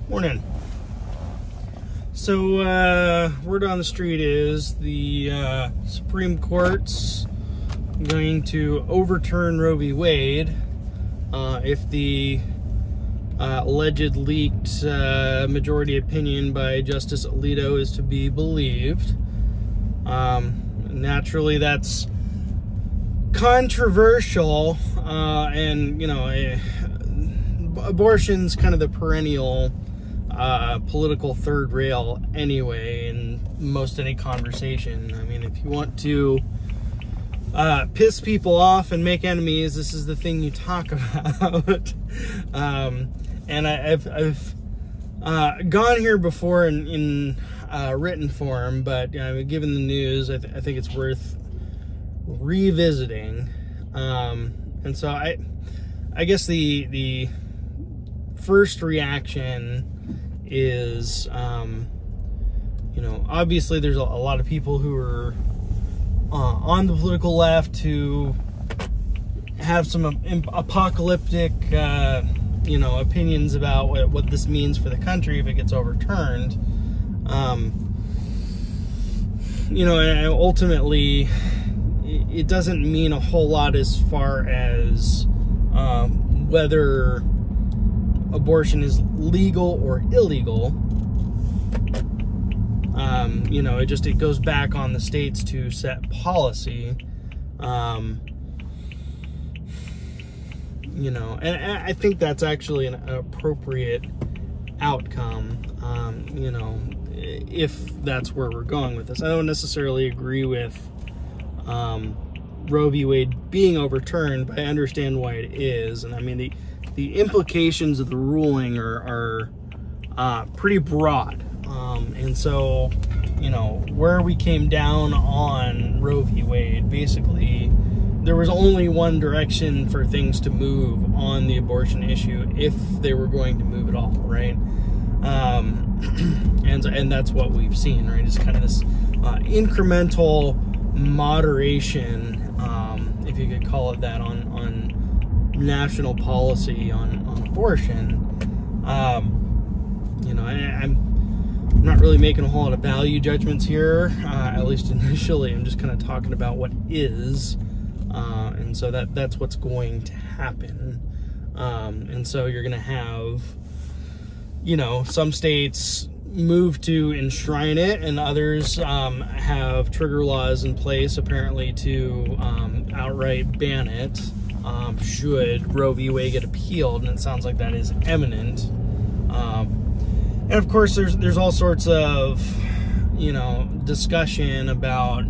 Morning. So, word on the street is the Supreme Court's going to overturn Roe v. Wade if the alleged leaked majority opinion by Justice Alito is to be believed. Naturally, that's controversial, and, you know, abortion's kind of the perennial political third rail anyway in most any conversation. I mean, if you want to piss people off and make enemies, this is the thing you talk about. And I've gone here before in written form, but given the news, I think it's worth revisiting. And so I guess the first reaction is, you know, obviously there's a lot of people who are on the political left who have some apocalyptic, you know, opinions about what this means for the country if it gets overturned. You know, and ultimately, it doesn't mean a whole lot as far as whether abortion is legal or illegal. You know, it goes back on the states to set policy. You know, and I think that's actually an appropriate outcome, you know, if that's where we're going with this. I don't necessarily agree with Roe v. Wade being overturned, but I understand why it is. And I mean, the implications of the ruling are pretty broad. And so, you know, where we came down on Roe v. Wade, basically, there was only one direction for things to move on the abortion issue if they were going to move at all, right? And that's what we've seen, right? It's kind of this incremental moderation, if you could call it that, on national policy on abortion. You know, I'm not really making a whole lot of value judgments here, at least initially. I'm just kind of talking about what is. And so that's what's going to happen. And so you're going to have, you know, some states move to enshrine it, and others have trigger laws in place, apparently, to outright ban it, should Roe v. Wade get appealed, and it sounds like that is imminent. And of course, there's all sorts of, you know, discussion about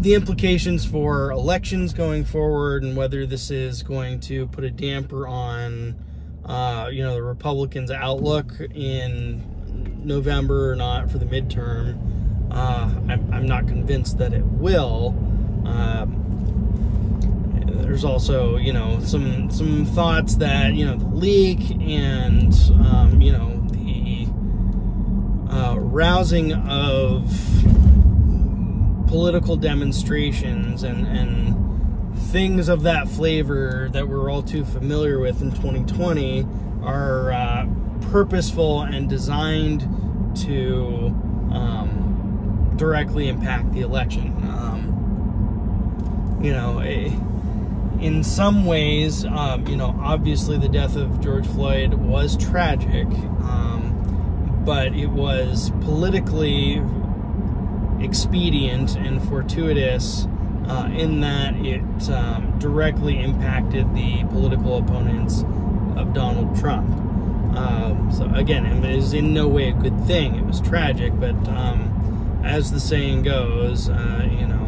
the implications for elections going forward, and whether this is going to put a damper on, you know, the Republicans' outlook in November or not for the midterm. I'm not convinced that it will. There's also, you know, some thoughts that, you know, the leak and, you know, the rousing of political demonstrations and things of that flavor that we're all too familiar with in 2020 are purposeful and designed to directly impact the election. You know, in some ways, you know, obviously the death of George Floyd was tragic, but it was politically expedient and fortuitous in that it directly impacted the political opponents of Donald Trump. So again, it is in no way a good thing. It was tragic, but as the saying goes, you know,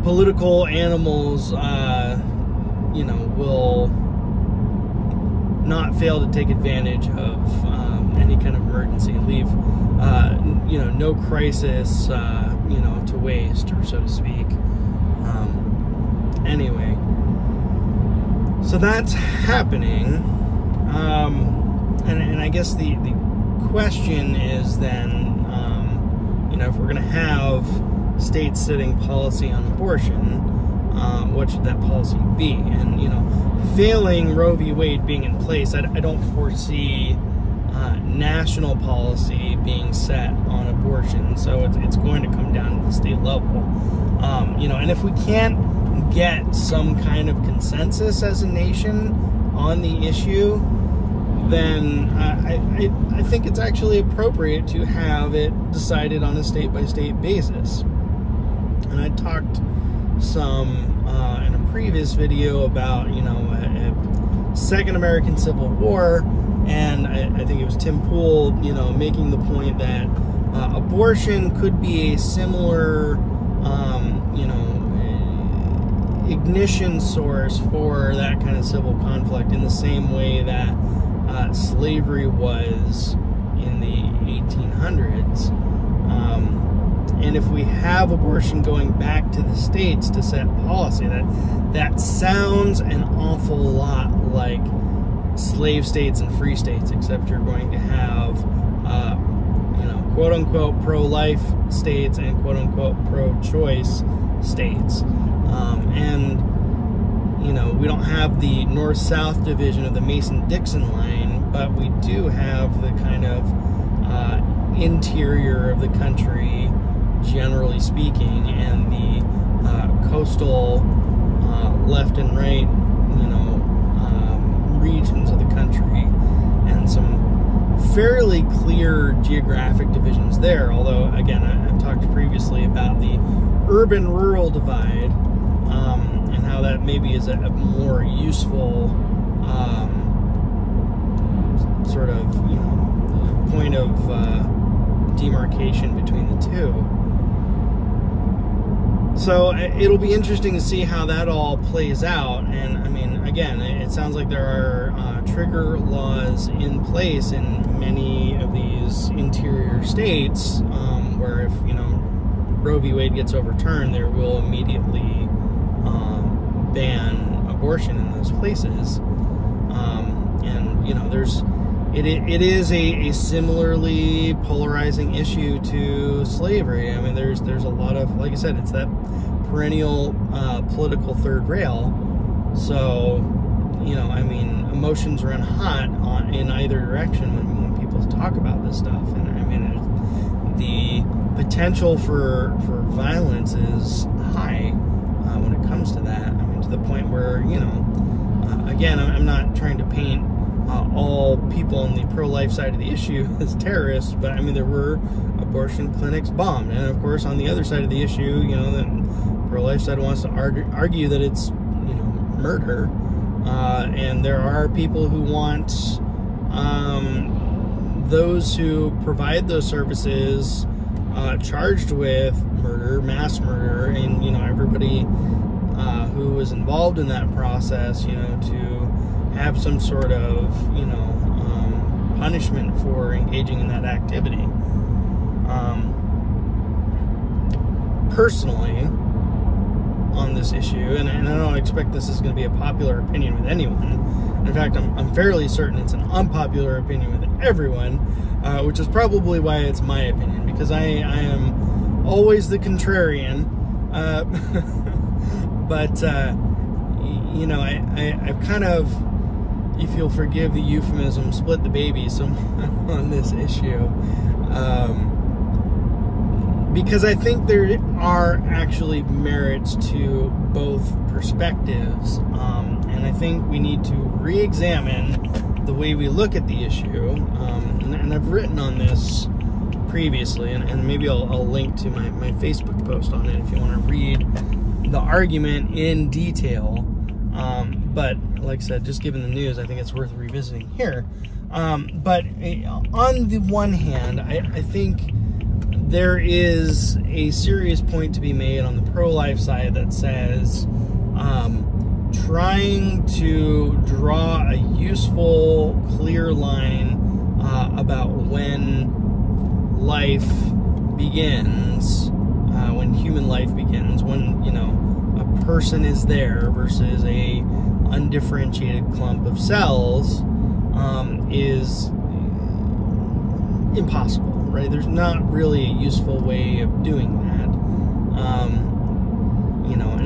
political animals, you know, will not fail to take advantage of any kind of emergency and leave, you know, no crisis, you know, to waste, or so to speak. Anyway, so that's happening, and I guess the question is then, you know, if we're going to have states setting policy on abortion, what should that policy be? And, you know, failing Roe v. Wade being in place, I don't foresee national policy being set on abortion. So it's going to come down to the state level. And if we can't get some kind of consensus as a nation on the issue, then I think it's actually appropriate to have it decided on a state-by-state basis. And I talked some in a previous video about, a Second American Civil War, and I think it was Tim Pool, making the point that abortion could be a similar, ignition source for that kind of civil conflict, in the same way that slavery was in the 1800s. And if we have abortion going back to the states to set policy, that sounds an awful lot like slave states and free states, except you're going to have, quote-unquote pro-life states and quote-unquote pro-choice states. We don't have the north-south division of the Mason-Dixon line, but we do have the kind of interior of the country, generally speaking, and the coastal left and right, regions of the country, and some fairly clear geographic divisions there. Although, again, I've talked previously about the urban-rural divide, and how that maybe is a more useful sort of, point of demarcation between the two. So it'll be interesting to see how that all plays out. And I mean, again, it sounds like there are trigger laws in place in many of these interior states, where if Roe v. Wade gets overturned, there will immediately ban abortion in those places. It is a similarly polarizing issue to slavery. I mean, there's a lot of, like I said, it's that perennial political third rail. So, emotions run hot in either direction when people talk about this stuff. And I mean, the potential for violence is high when it comes to that. I mean, to the point where, again, I'm not trying to paint all people on the pro-life side of the issue as terrorists, but I mean, there were abortion clinics bombed, and of course, on the other side of the issue, the pro-life side wants to argue that it's, murder, and there are people who want those who provide those services charged with murder, mass murder, and everybody who was involved in that process, to have some sort of, punishment for engaging in that activity. Personally, on this issue, and I don't expect this is going to be a popular opinion with anyone. In fact, I'm fairly certain it's an unpopular opinion with everyone, which is probably why it's my opinion, because I am always the contrarian. But I've kind of, if you'll forgive the euphemism, split the baby on this issue, because I think there are actually merits to both perspectives, and I think we need to re-examine the way we look at the issue, and I've written on this previously, and maybe I'll link to my Facebook post on it if you want to read the argument in detail. But like I said, just given the news, I think it's worth revisiting here. But on the one hand, I think there is a serious point to be made on the pro-life side that says trying to draw a useful, clear line about when life begins, when human life begins, when, a person is there versus a undifferentiated clump of cells, is impossible, right? There's not really a useful way of doing that.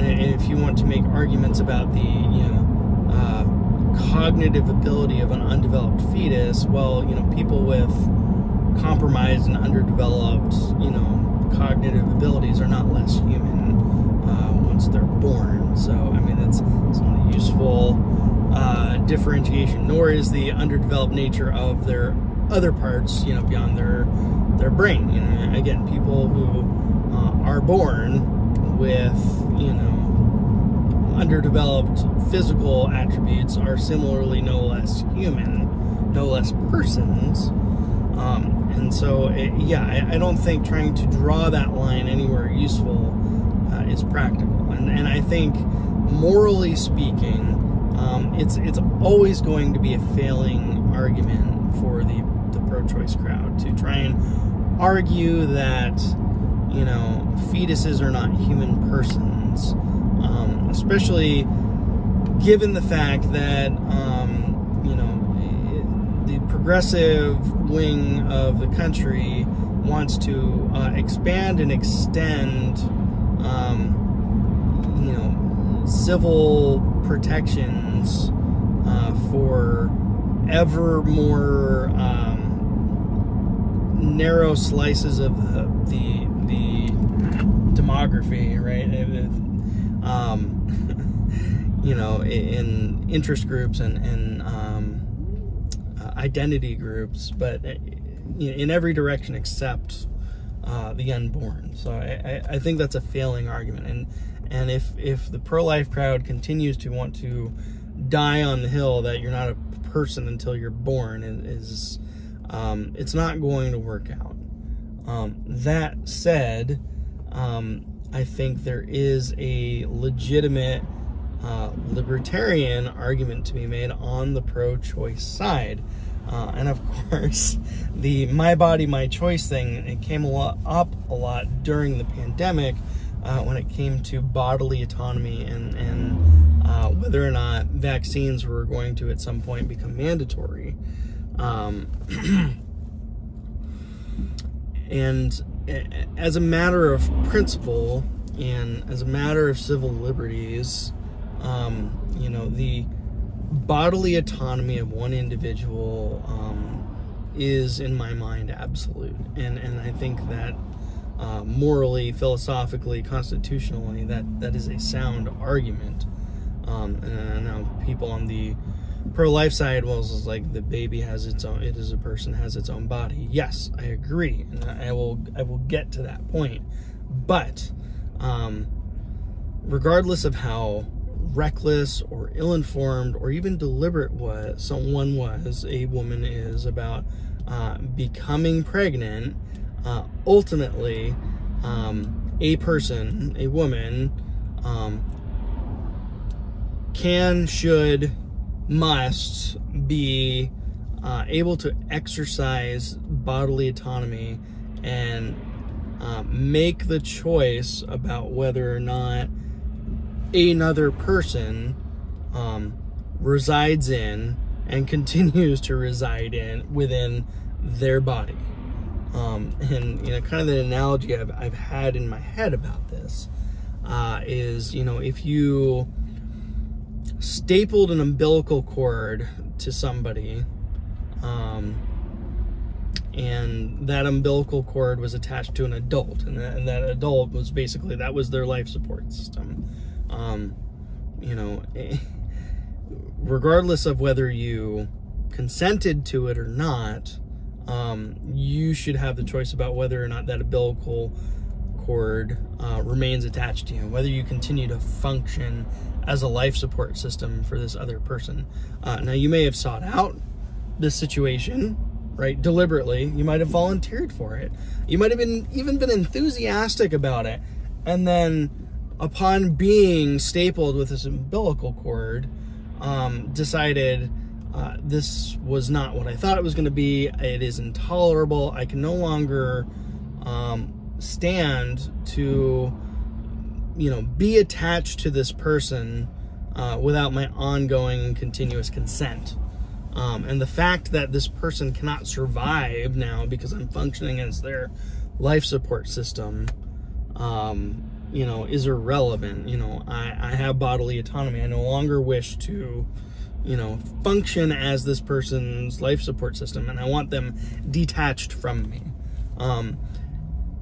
And if you want to make arguments about the, cognitive ability of an undeveloped fetus, well, you know, people with compromised and underdeveloped, you know, cognitive abilities are not less human once they're born. So, I mean, it's not a useful differentiation, nor is the underdeveloped nature of their other parts, you know, beyond their brain. You know, again, people who are born with, you know, underdeveloped physical attributes are similarly no less human, no less persons. And so, yeah, I don't think trying to draw that line anywhere useful is practical. And I think, morally speaking, it's always going to be a failing argument for the pro-choice crowd to try and argue that, you know, fetuses are not human persons, especially given the fact that, you know, the progressive wing of the country wants to expand and extend, you know, civil protections for ever more narrow slices of the demography, right? You know, in interest groups and identity groups, but in every direction except the unborn. So I think that's a failing argument. And if the pro-life crowd continues to want to die on the hill that you're not a person until you're born, it's not going to work out. That said, I think there is a legitimate libertarian argument to be made on the pro-choice side. And of course, the my body, my choice thing, it came up a lot during the pandemic when it came to bodily autonomy and whether or not vaccines were going to at some point become mandatory. And as a matter of principle and as a matter of civil liberties, you know, the bodily autonomy of one individual is, in my mind, absolute. And I think that morally, philosophically, constitutionally, that is a sound argument. And I know people on the pro-life side, well, it's like the baby has its own, it is a person, has its own body. Yes, I agree, and I will get to that point. But regardless of how reckless or ill-informed or even deliberate a woman is about becoming pregnant, ultimately a woman can, should, must be able to exercise bodily autonomy and make the choice about whether or not another person resides in and continues to reside within their body. And, you know, kind of the analogy I've had in my head about this is, you know, if you stapled an umbilical cord to somebody, and that umbilical cord was attached to an adult, and that adult was basically, that was their life support system. You know, regardless of whether you consented to it or not, you should have the choice about whether or not that umbilical cord remains attached to you, whether you continue to function as a life support system for this other person. Now, you may have sought out this situation, right, deliberately. You might have volunteered for it. You might have even been enthusiastic about it. And then, upon being stapled with this umbilical cord, decided this was not what I thought it was going to be. It is intolerable. I can no longer stand to, you know, be attached to this person without my ongoing and continuous consent. And the fact that this person cannot survive now because I'm functioning as their life support system you know, is irrelevant. You know, I have bodily autonomy. I no longer wish to, you know, function as this person's life support system, and I want them detached from me.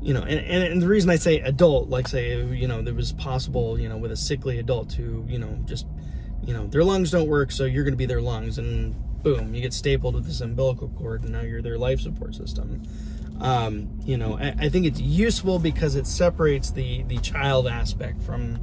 You know, and the reason I say adult, like say, you know, there was possible, you know, with a sickly adult to, you know, just, you know, their lungs don't work, so you're going to be their lungs, and boom, you get stapled with this umbilical cord, and now you're their life support system. You know, I think it's useful because it separates the child aspect from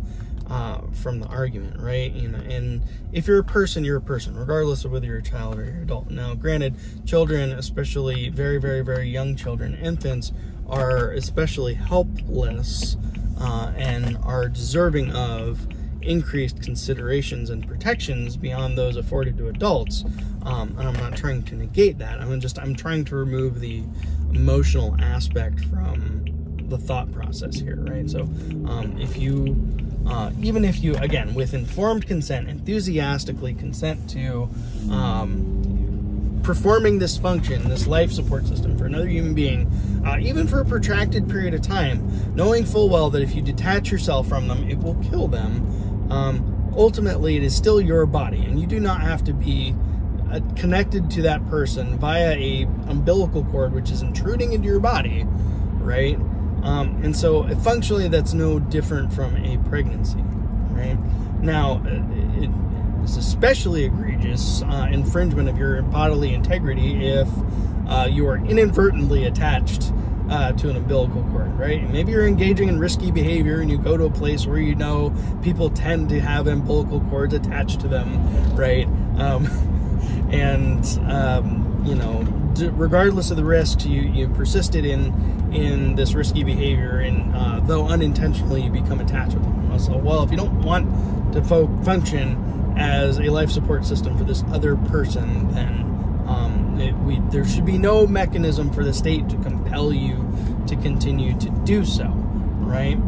the argument, right? You know, and if you're a person, you're a person, regardless of whether you're a child or you're an adult. Now, granted, children, especially very, very, very young children, infants, are especially helpless and are deserving of increased considerations and protections beyond those afforded to adults. And I'm not trying to negate that. I'm trying to remove the emotional aspect from the thought process here, right? So if you even if you, again, with informed consent, enthusiastically consent to performing this function, this life support system for another human being, even for a protracted period of time, knowing full well that if you detach yourself from them, it will kill them, ultimately it is still your body, and you do not have to be connected to that person via a umbilical cord which is intruding into your body, right? And so functionally that's no different from a pregnancy, right? Now, it's especially egregious infringement of your bodily integrity if you are inadvertently attached to an umbilical cord, right? Maybe you're engaging in risky behavior and you go to a place where you know people tend to have umbilical cords attached to them, right? You know, regardless of the risks, you persisted in this risky behavior, and though unintentionally, you become attached with them. So, well, if you don't want to function as a life support system for this other person, then there should be no mechanism for the state to compel you to continue to do so, right?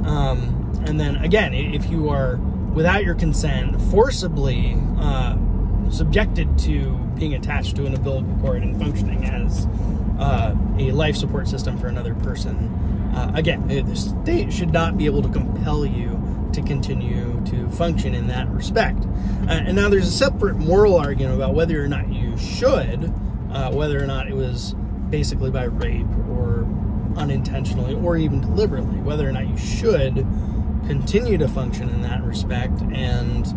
And then again, if you are without your consent forcibly subjected to being attached to an umbilical cord and functioning as a life support system for another person, again, the state should not be able to compel you to continue to function in that respect. And now there's a separate moral argument about whether or not you should, whether or not it was basically by rape or unintentionally or even deliberately, whether or not you should continue to function in that respect and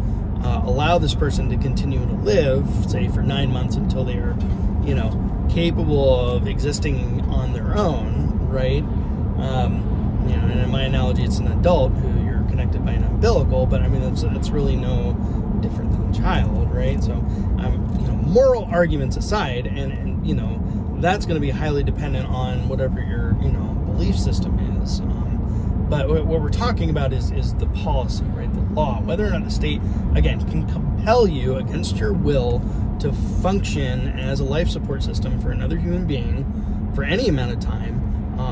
allow this person to continue to live, say, for 9 months until they are, you know, capable of existing on their own, right? You know, and in my analogy, it's an adult who you're connected by an umbilical, but I mean, that's really no different than a child, right? So, you know, moral arguments aside, and you know, that's going to be highly dependent on whatever your, you know, belief system is. But what we're talking about is the policy, right? The law, whether or not the state, again, can compel you against your will to function as a life support system for another human being for any amount of time,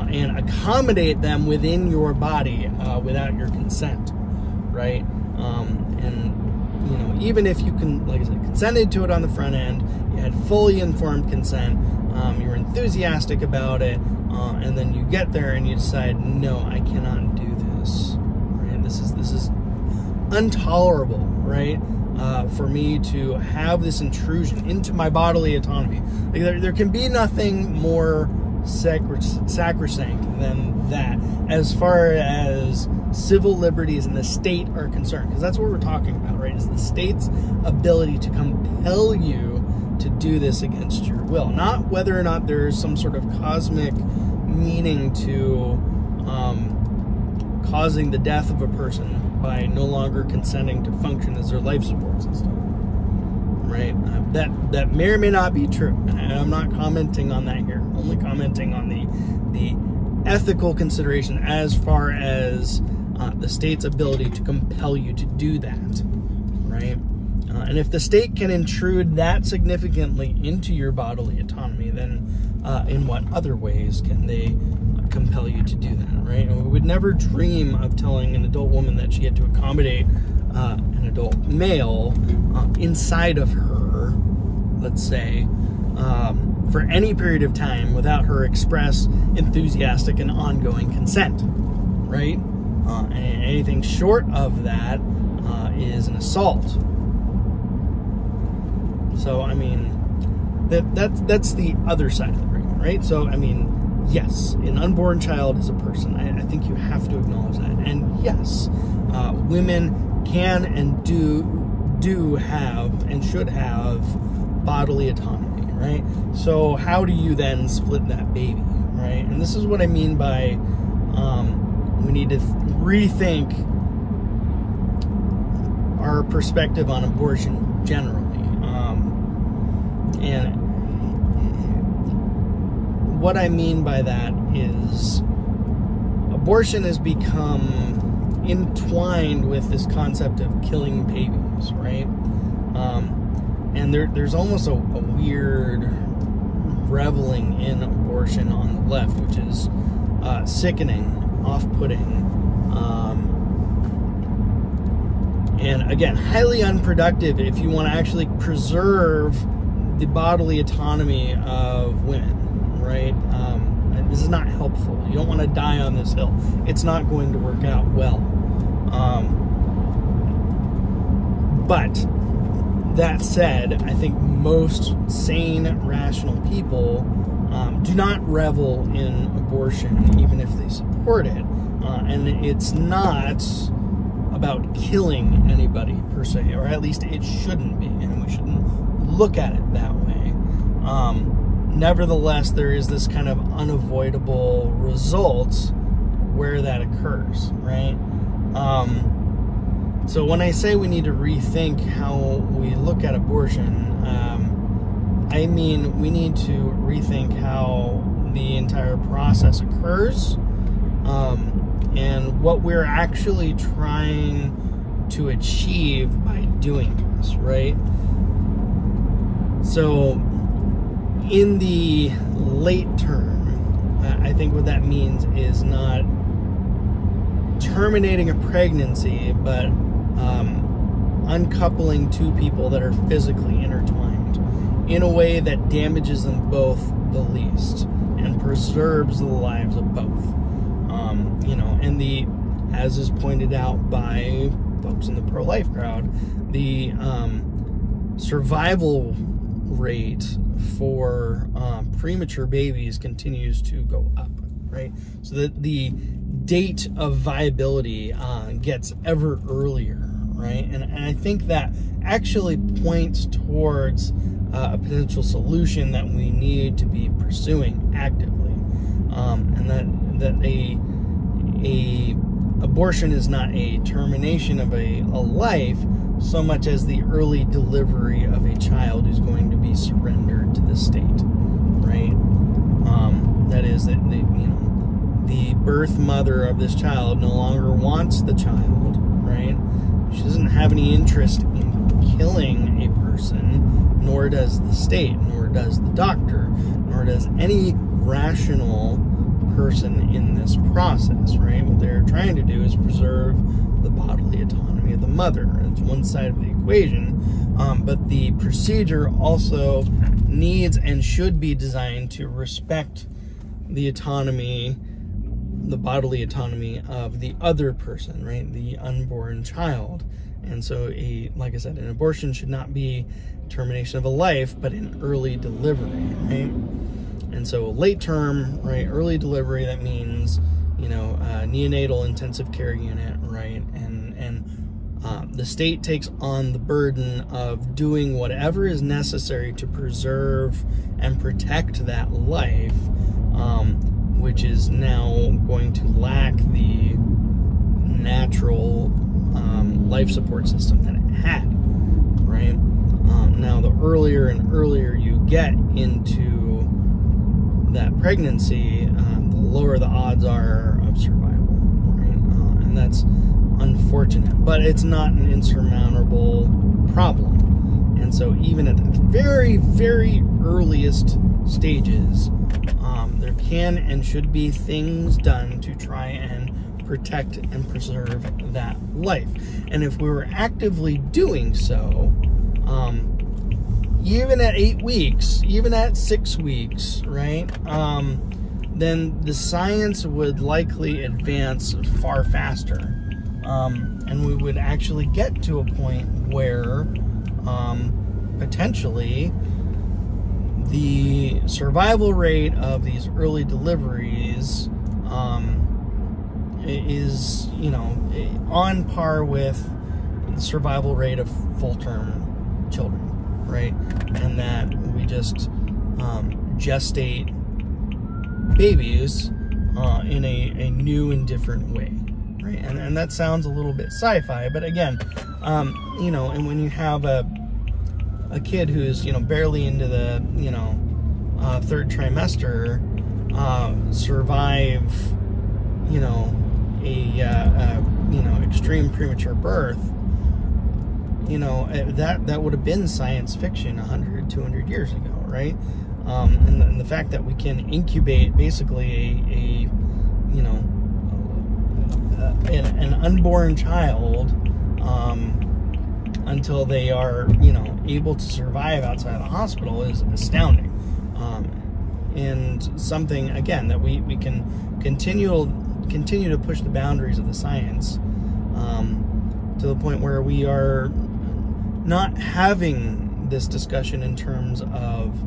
and accommodate them within your body without your consent, right? And, you know, even if you can, like I said, consented to it on the front end, you had fully informed consent, you were enthusiastic about it, and then you get there and you decide, no, I cannot do this, right? This is intolerable, right? For me to have this intrusion into my bodily autonomy. Like there can be nothing more sacrosanct than that as far as civil liberties and the state are concerned, because that's what we're talking about, right? Is the state's ability to compel you to do this against your will, not whether or not there's some sort of cosmic meaning to causing the death of a person by no longer consenting to function as their life support system, right? That may or may not be true, and I'm not commenting on that here. I'm only commenting on the ethical consideration as far as the state's ability to compel you to do that, right? And if the state can intrude that significantly into your bodily autonomy, then in what other ways can they compel you to do that, right? And we would never dream of telling an adult woman that she had to accommodate an adult male inside of her, let's say, for any period of time without her express, enthusiastic, and ongoing consent, right? And anything short of that is an assault. So, I mean, that's the other side of the argument, right? So, I mean, yes, an unborn child is a person. I think you have to acknowledge that. And yes, women can and do have and should have bodily autonomy, right? So how do you then split that baby, right? And this is what I mean by we need to rethink our perspective on abortion generally. And what I mean by that is abortion has become entwined with this concept of killing babies, right? And there's almost a weird reveling in abortion on the left, which is sickening, off-putting, and again, highly unproductive if you want to actually preserve the bodily autonomy of women, right? This is not helpful. You don't want to die on this hill. It's not going to work out well. But that said, I think most sane, rational people do not revel in abortion, even if they support it. And it's not about killing anybody per se, or at least it shouldn't be, and we shouldn't look at it that way. Nevertheless, there is this kind of unavoidable result where that occurs, right? So when I say we need to rethink how we look at abortion, I mean we need to rethink how the entire process occurs, and what we're actually trying to achieve by doing this, right? So in the late term, I think what that means is not terminating a pregnancy, but uncoupling two people that are physically intertwined in a way that damages them both the least and preserves the lives of both. You know, and as is pointed out by folks in the pro-life crowd, the survival rate for premature babies continues to go up, right? So that the date of viability gets ever earlier, right? And I think that actually points towards a potential solution that we need to be pursuing actively, and that a abortion is not a termination of a life so much as the early delivery of a child who's going to be surrendered to the state, right? That is that the birth mother of this child no longer wants the child, right? She doesn't have any interest in killing a person, nor does the state, nor does the doctor, nor does any rational person in this process, right? What they're trying to do is preserve the bodily autonomy of the mother. That's one side of the equation, but the procedure also needs and should be designed to respect the autonomy, the bodily autonomy of the other person, right? The unborn child. And so like I said, an abortion should not be termination of a life, but an early delivery, right? And so late term, right, early delivery, that means, neonatal intensive care unit, right? And the state takes on the burden of doing whatever is necessary to preserve and protect that life, which is now going to lack the natural life support system that it had, right? Now, the earlier and earlier you get into that pregnancy, the lower the odds are of survival, right? And that's unfortunate, but it's not an insurmountable problem. And so even at the very, very earliest stages, there can and should be things done to try and protect and preserve that life. And if we were actively doing so, even at 8 weeks, even at 6 weeks, right? then the science would likely advance far faster. And we would actually get to a point where potentially the survival rate of these early deliveries is, you know, on par with the survival rate of full-term children, right? And that we just gestate babies in a new and different way, right? And that sounds a little bit sci-fi, but again, you know, and when you have a kid who's, you know, barely into the, you know, third trimester, survive, you know, you know, extreme premature birth, you know, that would have been science fiction 100, 200 years ago, right? And the fact that we can incubate basically a you know, an unborn child until they are, you know, able to survive outside the hospital is astounding. And something, again, that we can continue to push the boundaries of the science to the point where we are not having this discussion in terms of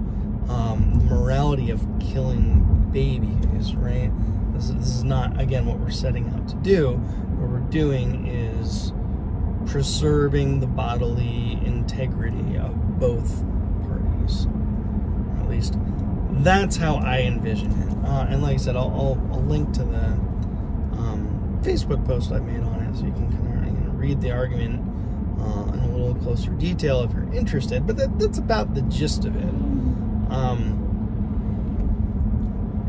the morality of killing babies, right? This is not, again, what we're setting out to do. What we're doing is preserving the bodily integrity of both parties. Or at least that's how I envision it. And like I said, I'll link to the Facebook post I made on it, so you can kind of read the argument in a little closer detail if you're interested. But that's about the gist of it.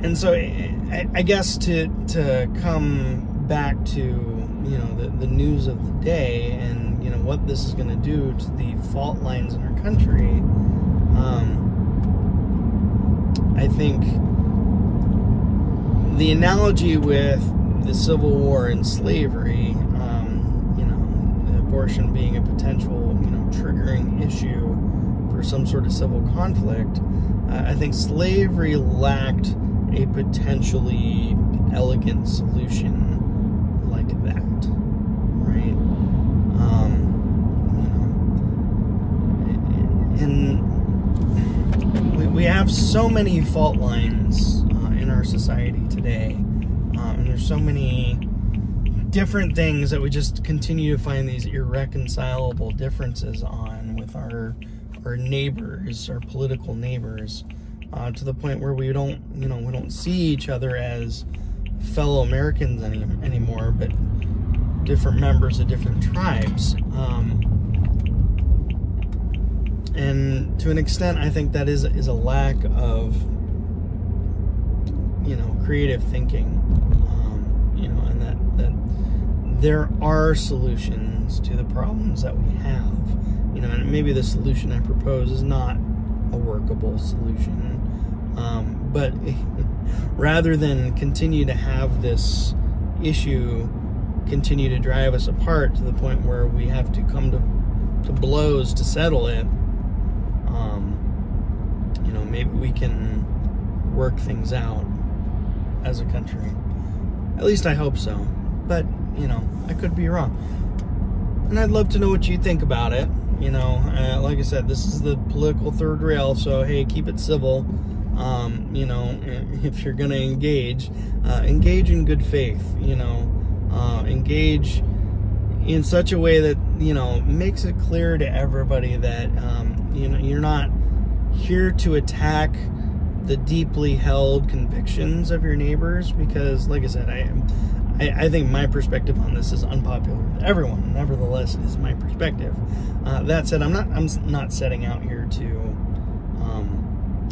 And so I guess to come back to, you know, the news of the day and, you know, what this is going to do to the fault lines in our country, I think the analogy with the Civil War and slavery, you know, abortion being a potential, you know, triggering issue for some sort of civil conflict, I think slavery lacked a potentially elegant solution like that, right? You know, and we have so many fault lines in our society today, and there's so many different things that we just continue to find these irreconcilable differences on with our neighbors, our political neighbors. To the point where we don't, you know, we don't see each other as fellow Americans anymore, but different members of different tribes. And to an extent, I think that is a lack of, you know, creative thinking. You know, and that there are solutions to the problems that we have. You know, and maybe the solution I propose is not a workable solution. But rather than continue to have this issue continue to drive us apart to the point where we have to come to blows to settle it, you know, maybe we can work things out as a country. At least I hope so. But, you know, I could be wrong. And I'd love to know what you think about it. You know, like I said, this is the political third rail, so hey, keep it civil. You know, if you're going to engage in good faith, you know, engage in such a way that, you know, makes it clear to everybody that, you know, you're not here to attack the deeply held convictions of your neighbors, because, like I said, I think my perspective on this is unpopular with everyone. Nevertheless, it is my perspective. That said, I'm not setting out here to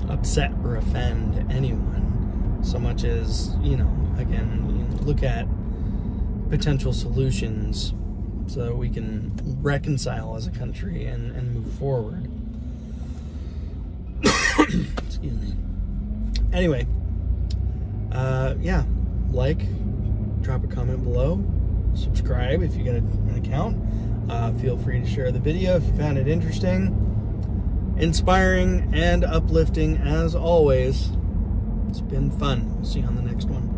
upset or offend anyone, so much as, you know, again, you know, look at potential solutions so that we can reconcile as a country and move forward. Excuse me. Anyway, yeah, like, drop a comment below, subscribe if you get an account. Feel free to share the video if you found it interesting, inspiring, and uplifting as always. It's been fun. We'll see you on the next one.